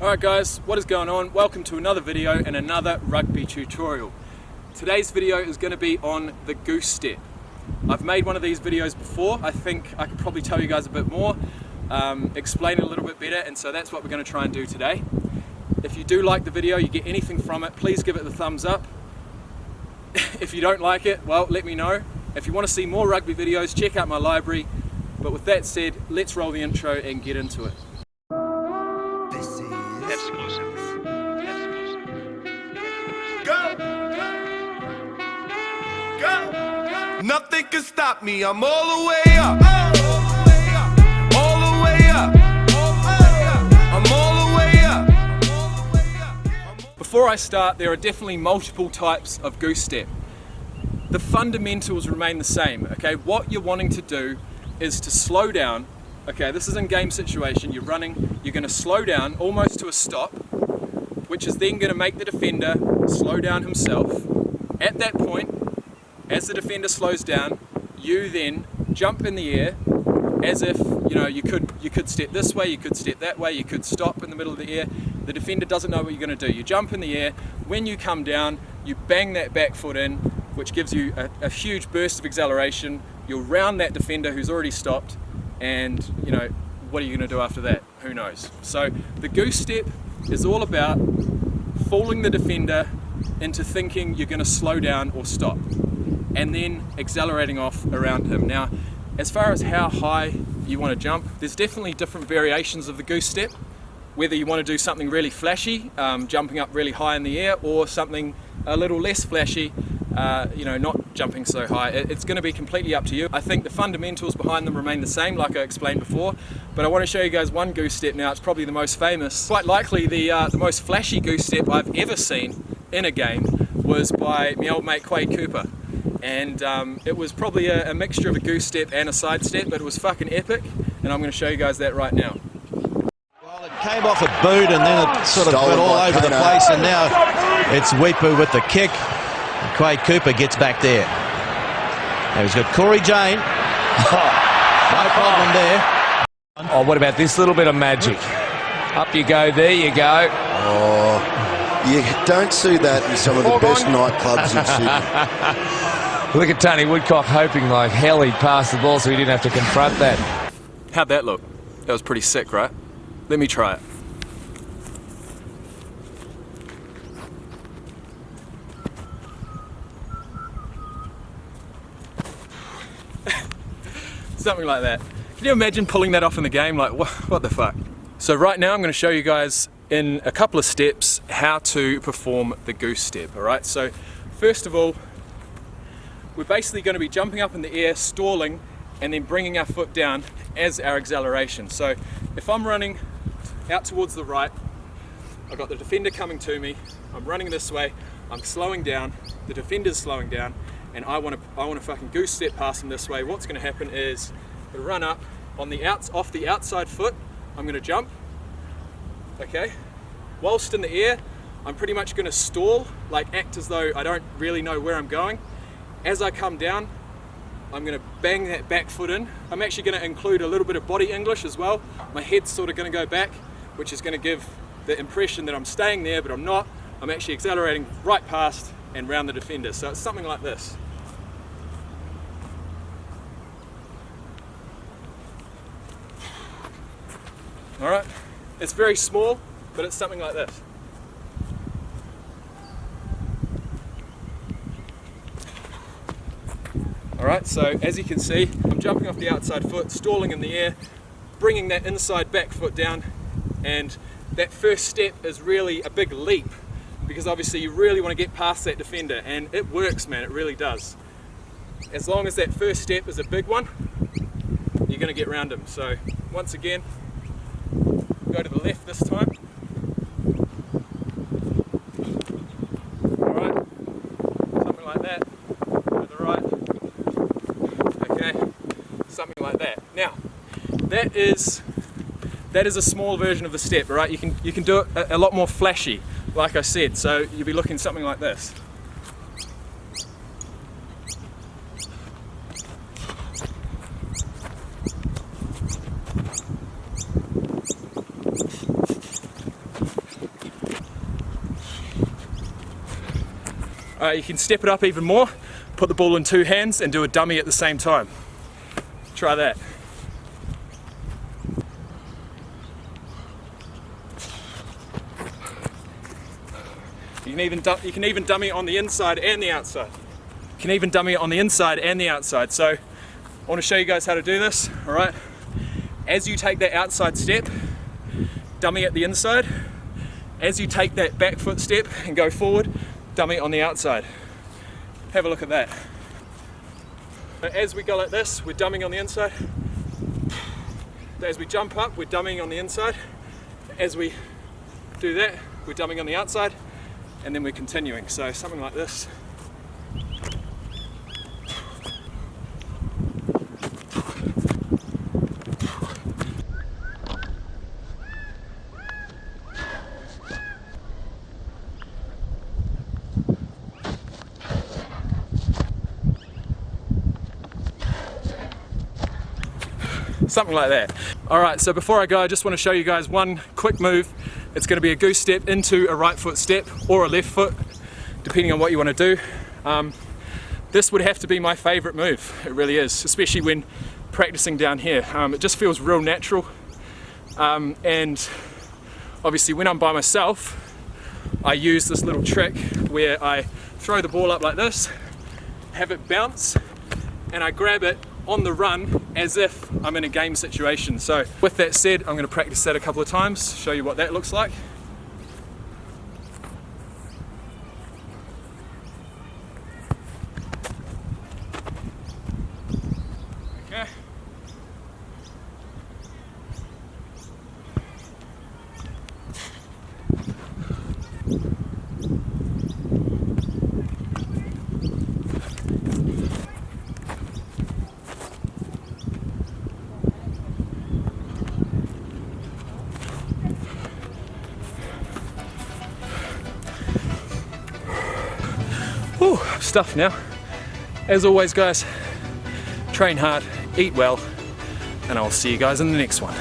Alright guys, what is going on? Welcome to another video and another rugby tutorial. Today's video is going to be on the goose step. I've made one of these videos before. I think I could probably tell you guys a bit more, explain it a little bit better, and so that's what we're going to try and do today. If you do like the video, you get anything from it, please give it the thumbs up. If you don't like it, well, let me know. If you want to see more rugby videos, check out my library. But with that said, let's roll the intro and get into it. Nothing can stop me, I'm all the way up. All the way up. I'm all the way up. Before I start, there are definitely multiple types of goose step. The fundamentals remain the same, okay? What you're wanting to do is to slow down. Okay, this is in game situation, you're running, you're going to slow down almost to a stop, which is then going to make the defender slow down himself. At that point, as the defender slows down, you then jump in the air as if, you know, you could step this way, you could step that way, you could stop in the middle of the air. The defender doesn't know what you're going to do. You jump in the air, when you come down, you bang that back foot in, which gives you a huge burst of acceleration. You'll round that defender who's already stopped, and you know, what are you going to do after that? Who knows? So the goose step is all about fooling the defender into thinking you're going to slow down or stop, and then accelerating off around him. Now, as far as how high you want to jump, there's definitely different variations of the goose step, whether you want to do something really flashy, jumping up really high in the air, or something a little less flashy, you know, not jumping so high. It's going to be completely up to you. I think the fundamentals behind them remain the same, like I explained before, but I want to show you guys one goose step now. It's probably the most famous. Quite likely the most flashy goose step I've ever seen in a game was by my old mate Quade Cooper. And it was probably a mixture of a goose step and a side step, but it was fucking epic, and I'm going to show you guys that right now. Well, it came off a boot and then it sort of went all over the place, and now it's Weepu with the kick. Quade Cooper gets back there. Now he's got Corey Jane. No problem there. Oh, what about this little bit of magic? Up you go, there you go. Oh, you don't see that in some of the best nightclubs in Sydney. Look at Tony Woodcock hoping like hell he'd pass the ball so he didn't have to confront that. How'd that look? That was pretty sick, right? Let me try it. Something like that. Can you imagine pulling that off in the game? Like, what the fuck? So right now I'm going to show you guys in a couple of steps how to perform the goose step, alright? So first of all, we're basically going to be jumping up in the air, stalling, and then bringing our foot down as our acceleration. So if I'm running out towards the right, I've got the defender coming to me, I'm running this way, I'm slowing down, the defender's slowing down, and I want to fucking goose step past him this way. What's going to happen is the run up on the off the outside foot, I'm going to jump, okay? Whilst in the air, I'm pretty much going to stall, like act as though I don't really know where I'm going. As I come down, I'm going to bang that back foot in. I'm actually going to include a little bit of body English as well. My head's sort of going to go back, which is going to give the impression that I'm staying there, but I'm not. I'm actually accelerating right past and round the defender. So it's something like this. All right, it's very small, but it's something like this. Alright, so as you can see, I'm jumping off the outside foot, stalling in the air, bringing that inside back foot down, and that first step is really a big leap, because obviously you really want to get past that defender, and it works, man, it really does. As long as that first step is a big one, you're going to get around him. So once again, go to the left this time. Alright, something like that. To the right. Okay, something like that. Now, that is a small version of the step, right? You can do it a lot more flashy, like I said. So you'll be looking something like this. You can step it up even more, put the ball in 2 hands and do a dummy at the same time. Try that. You can even dummy it on the inside and the outside. You can even dummy it on the inside and the outside. So I want to show you guys how to do this, all right? As you take that outside step, dummy at the inside. As you take that back foot step and go forward, dummy on the outside. Have a look at that. As we go like this, we're dummying on the inside. As we jump up, we're dummying on the inside. As we do that, we're dummying on the outside, and then we're continuing. So something like this. Something like that. All right, so before I go, I just want to show you guys one quick move. It's going to be a goose step into a right foot step or a left foot, depending on what you want to do. This would have to be my favorite move. It really is, especially when practicing down here. It just feels real natural. And obviously when I'm by myself, I use this little trick where I throw the ball up like this, have it bounce, and I grab it on the run as if I'm in a game situation. So with that said, I'm going to practice that a couple of times, show you what that looks like. Okay. Whew, stuff now. As always guys, train hard, eat well, and I'll see you guys in the next one.